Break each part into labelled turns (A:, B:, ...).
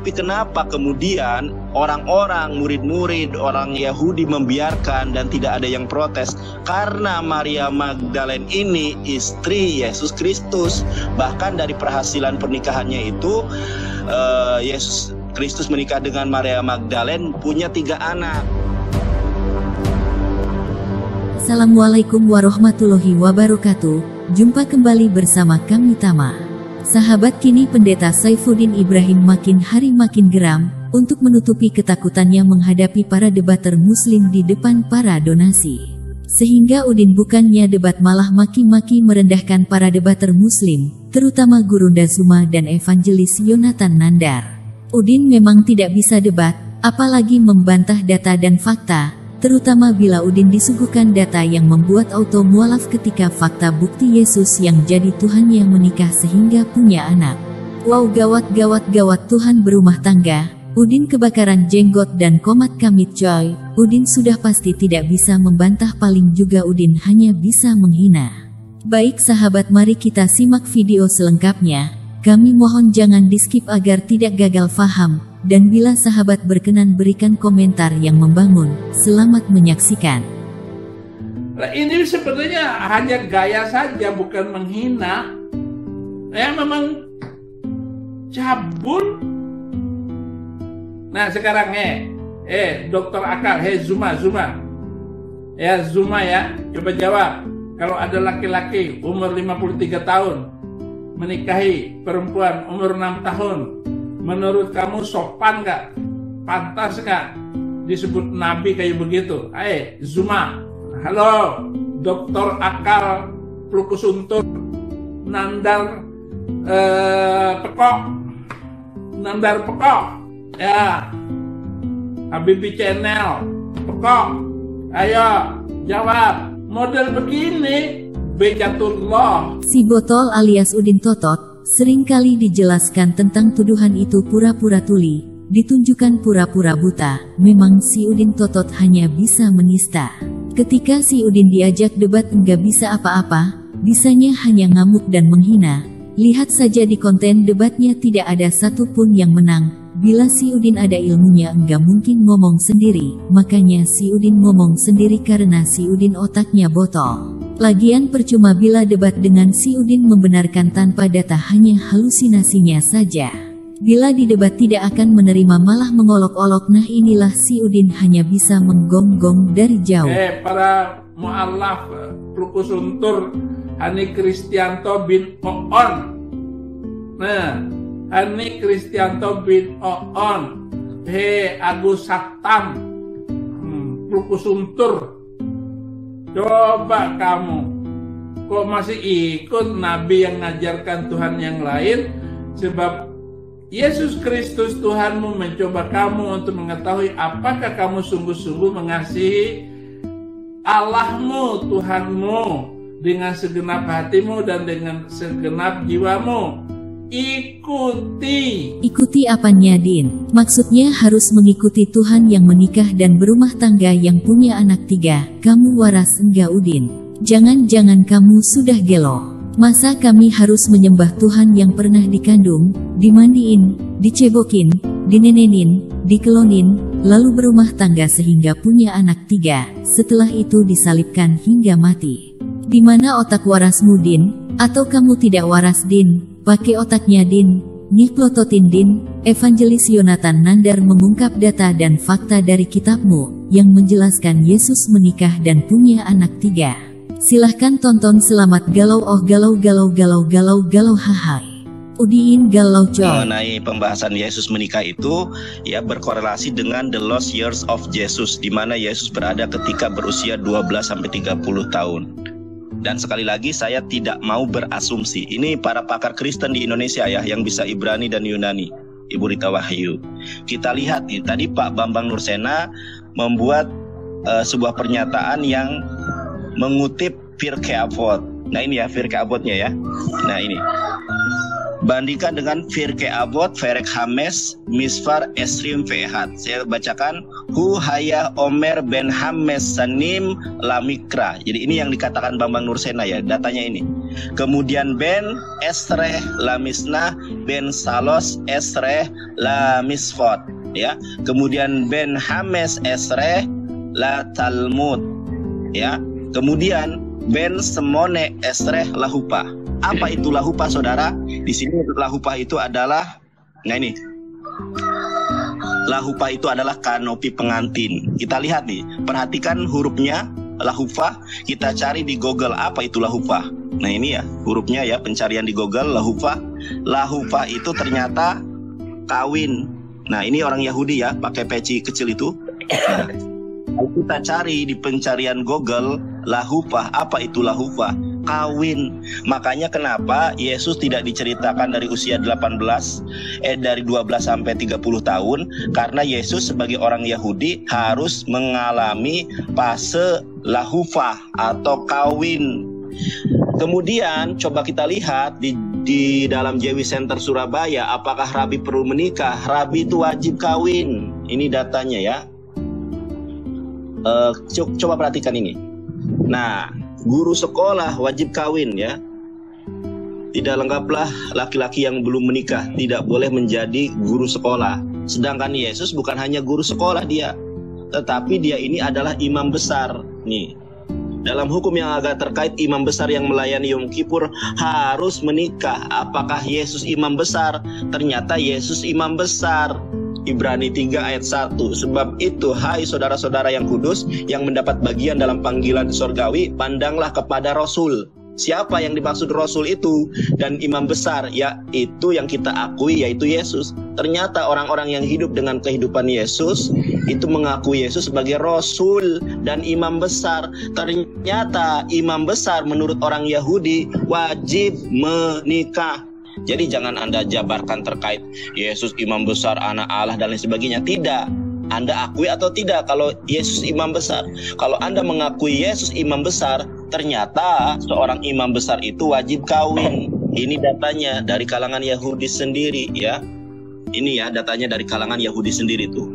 A: Tapi kenapa kemudian orang-orang, murid-murid, orang Yahudi membiarkan dan tidak ada yang protes? Karena Maria Magdalene ini istri Yesus Kristus. Bahkan dari perhasilan pernikahannya itu, Yesus Kristus menikah dengan Maria Magdalene, punya 3 anak.
B: Assalamualaikum warahmatullahi wabarakatuh. Jumpa kembali bersama kami Tama. Sahabat, kini Pendeta Saifuddin Ibrahim makin hari makin geram untuk menutupi ketakutannya menghadapi para debater muslim di depan para donasi. Sehingga Udin bukannya debat malah maki-maki merendahkan para debater muslim, terutama Gurunda Zuma dan Evangelis Yonatan Nandar. Udin memang tidak bisa debat, apalagi membantah data dan fakta, terutama bila Udin disuguhkan data yang membuat auto mualaf ketika fakta bukti Yesus yang jadi Tuhan yang menikah sehingga punya anak. Wow, gawat Tuhan berumah tangga. Udin kebakaran jenggot dan komat kamit coy. Udin sudah pasti tidak bisa membantah, paling juga Udin hanya bisa menghina. Baik sahabat, mari kita simak video selengkapnya. Kami mohon jangan di skip agar tidak gagal faham. Dan bila sahabat berkenan berikan komentar yang membangun. Selamat menyaksikan.
C: Ini sebenarnya hanya gaya saja, bukan menghina. Ya memang cabul. Nah sekarang Dokter Akal, Zuma. Ya Zuma ya, coba jawab. Kalau ada laki-laki umur 53 tahun menikahi perempuan umur 6 tahun, menurut kamu sopan gak? Pantas gak disebut nabi kayak begitu? Zuma. Halo, Dokter Akal Plukusuntur Nandar Pekok. Ya, Habibi Channel Pekok. Ayo, jawab. Model begini, Bejatullah.
B: Si botol alias Udin Totot seringkali dijelaskan tentang tuduhan itu pura-pura tuli, ditunjukkan pura-pura buta. Memang si Udin Totot hanya bisa menista. Ketika si Udin diajak debat enggak bisa apa-apa, bisanya hanya ngamuk dan menghina. Lihat saja di konten debatnya tidak ada satupun yang menang. Bila si Udin ada ilmunya enggak mungkin ngomong sendiri, makanya si Udin ngomong sendiri karena si Udin otaknya botol. Lagian percuma bila debat dengan si Udin membenarkan tanpa data, hanya halusinasinya saja. Bila didebat tidak akan menerima malah mengolok-olok. Nah inilah si Udin hanya bisa menggonggong dari jauh.
C: Para mu'alaf Plukusuntur Hani Kristianto bin Oon. Nah, Hani Kristianto bin Oon. Agus Saktam Plukusuntur. Coba kamu, kok masih ikut nabi yang ngajarkan Tuhan yang lain? Sebab Yesus Kristus Tuhanmu mencoba kamu untuk mengetahui apakah kamu sungguh-sungguh mengasihi Allahmu, Tuhanmu, dengan segenap hatimu dan dengan segenap jiwamu. Ikuti
B: apanya, Din? Maksudnya harus mengikuti Tuhan yang menikah dan berumah tangga yang punya anak 3. Kamu waras enggak, Udin? Jangan-jangan kamu sudah gelo. Masa kami harus menyembah Tuhan yang pernah dikandung, dimandiin, dicebokin, dinenenin, dikelonin, lalu berumah tangga sehingga punya anak 3, setelah itu disalibkan hingga mati? Di mana otak warasmu, Din? Atau kamu tidak waras, Din? Pakai otaknya, Din. Nyiplototin, Din. Evangelis Yonatan Nandar mengungkap data dan fakta dari kitabmu yang menjelaskan Yesus menikah dan punya anak 3. Silahkan tonton. Selamat galau. Galau hahai. Udin galau coy.
A: Mengenai pembahasan Yesus menikah itu ya berkorelasi dengan the lost years of Jesus, di mana Yesus berada ketika berusia 12 sampai 30 tahun. Dan sekali lagi saya tidak mau berasumsi. Ini para pakar Kristen di Indonesia ya, yang bisa Ibrani dan Yunani. Ibu Rita Wahyu. Kita lihat nih, tadi Pak Bambang Nursena membuat sebuah pernyataan yang mengutip Pirkei Avot. Nah ini ya Pirkei Avotnya ya. Nah ini. Bandingkan dengan Firke Avot, Ferek Hames, Misfar Esrim Vehat. Saya bacakan Hu Haya Omer Ben Hames Sanim Lamikra. Jadi ini yang dikatakan Bambang Nursena ya, datanya ini. Kemudian Ben Esreh Lamisna Ben Salos Esreh Lamisfot ya. Kemudian Ben Hames Esreh La Talmud ya. Kemudian Ben Semone Esreh Lahupa. Apa itu lahupa, saudara? Di sini lahupa itu adalah, nah ini, lahupa itu adalah kanopi pengantin. Kita lihat nih, perhatikan hurufnya lahupa. Kita cari di Google apa itu lahupa. Nah ini ya hurufnya ya, pencarian di Google lahupa. Lahupa itu ternyata kawin. Nah ini orang Yahudi ya, pakai peci kecil itu. Nah, kita cari di pencarian Google lahupa, apa itu lahupa? Kawin. Makanya kenapa Yesus tidak diceritakan dari usia dari 12 sampai 30 tahun, karena Yesus sebagai orang Yahudi harus mengalami fase lahufa atau kawin. Kemudian coba kita lihat di dalam JW Center Surabaya, apakah rabi perlu menikah? Rabi itu wajib kawin. Ini datanya ya. Coba perhatikan ini. Nah, guru sekolah wajib kawin ya. Tidak lengkaplah laki-laki yang belum menikah tidak boleh menjadi guru sekolah. Sedangkan Yesus bukan hanya guru sekolah dia, tetapi dia ini adalah imam besar. Nih, dalam hukum yang agak terkait, imam besar yang melayani Yom Kippur harus menikah. Apakah Yesus imam besar? Ternyata Yesus imam besar. Ibrani 3 ayat 1. Sebab itu, hai saudara-saudara yang kudus, yang mendapat bagian dalam panggilan sorgawi, pandanglah kepada Rasul. Siapa yang dimaksud Rasul itu? Dan imam besar, yaitu yang kita akui, yaitu Yesus. Ternyata orang-orang yang hidup dengan kehidupan Yesus itu mengakui Yesus sebagai Rasul dan imam besar. Ternyata imam besar menurut orang Yahudi wajib menikah. Jadi jangan Anda jabarkan terkait Yesus imam besar, anak Allah dan lain sebagainya. Tidak. Anda akui atau tidak kalau Yesus imam besar? Kalau Anda mengakui Yesus imam besar, ternyata seorang imam besar itu wajib kawin. Ini datanya dari kalangan Yahudi sendiri ya. Ini ya datanya dari kalangan Yahudi sendiri tuh.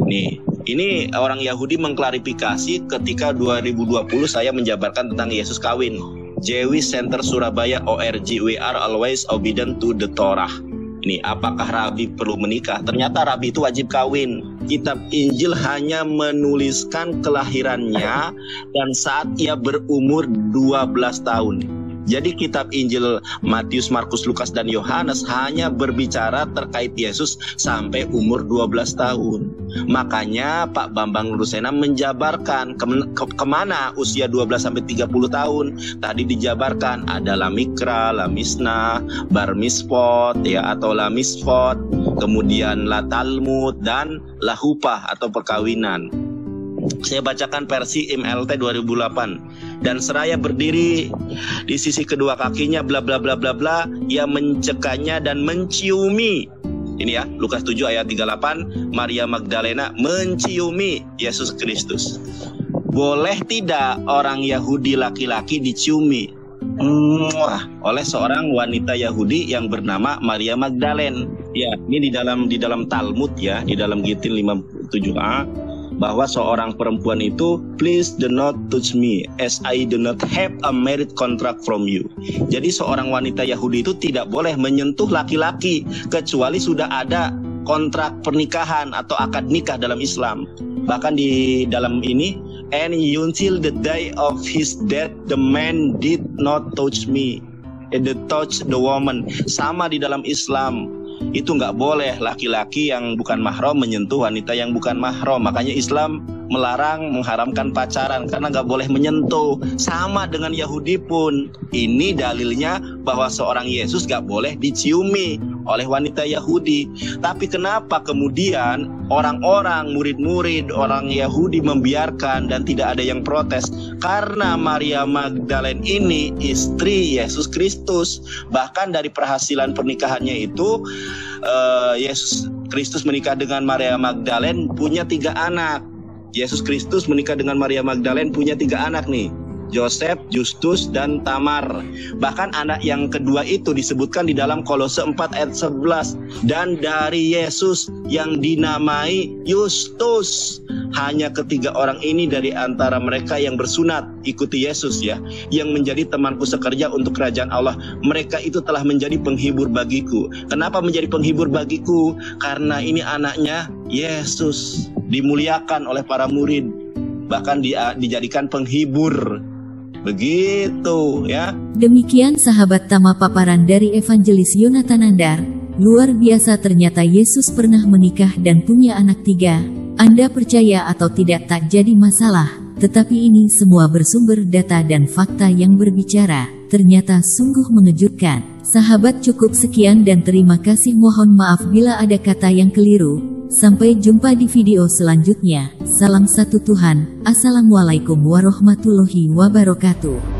A: Nih, ini orang Yahudi mengklarifikasi ketika 2020 saya menjabarkan tentang Yesus kawin. JW Center Surabaya ORG, we are always obedient to the Torah. Ini apakah rabi perlu menikah? Ternyata rabi itu wajib kawin. Kitab Injil hanya menuliskan kelahirannya dan saat ia berumur 12 tahun. Jadi kitab Injil Matius, Markus, Lukas, dan Yohanes hanya berbicara terkait Yesus sampai umur 12 tahun. Makanya Pak Bambang Nursena menjabarkan kemana usia 12 sampai 30 tahun. Tadi dijabarkan ada Lamikra, Lamisna, Bar Mispot ya atau Lamisfot, kemudian La Talmud dan Lahupah atau perkawinan. Saya bacakan versi MLT 2008. Dan seraya berdiri di sisi kedua kakinya bla bla bla bla bla, ia mencekanya dan menciumi. Ini ya, Lukas 7 ayat 38, Maria Magdalena menciumi Yesus Kristus. Boleh tidak orang Yahudi laki-laki diciumi oleh seorang wanita Yahudi yang bernama Maria Magdalena? Ya, ini di dalam Talmud ya, di dalam Gitin 57a, bahwa seorang perempuan itu, please do not touch me as I do not have a marriage contract from you. Jadi seorang wanita Yahudi itu tidak boleh menyentuh laki-laki kecuali sudah ada kontrak pernikahan atau akad nikah dalam Islam. Bahkan di dalam ini, and until the day of his death the man did not touch me, touch the woman. Sama di dalam Islam. Itu nggak boleh laki-laki yang bukan mahram menyentuh wanita yang bukan mahram. Makanya Islam melarang, mengharamkan pacaran karena nggak boleh menyentuh. Sama dengan Yahudi pun. Ini dalilnya bahwa seorang Yesus nggak boleh diciumi oleh wanita Yahudi. Tapi kenapa kemudian orang-orang, murid-murid orang Yahudi membiarkan dan tidak ada yang protes? Karena Maria Magdalena ini istri Yesus Kristus. Bahkan dari perhasilan pernikahannya itu Yesus Kristus menikah dengan Maria Magdalena punya 3 anak. Yesus Kristus menikah dengan Maria Magdalena punya 3 anak nih. Joseph, Justus, dan Tamar. Bahkan anak yang kedua itu disebutkan di dalam Kolose 4 ayat 11. Dan dari Yesus yang dinamai Justus. Hanya ketiga orang ini dari antara mereka yang bersunat ikuti Yesus ya, yang menjadi temanku sekerja untuk kerajaan Allah. Mereka itu telah menjadi penghibur bagiku. Kenapa menjadi penghibur bagiku? Karena ini anaknya Yesus, dimuliakan oleh para murid, bahkan dijadikan penghibur. Begitu ya.
B: Demikian sahabat Tama paparan dari Evangelis Yonatan Andar. Luar biasa, ternyata Yesus pernah menikah dan punya anak 3. Anda percaya atau tidak tak jadi masalah, tetapi ini semua bersumber data dan fakta yang berbicara. Ternyata sungguh mengejutkan. Sahabat, cukup sekian dan terima kasih. Mohon maaf bila ada kata yang keliru. Sampai jumpa di video selanjutnya. Salam satu Tuhan. Assalamualaikum warahmatullahi wabarakatuh.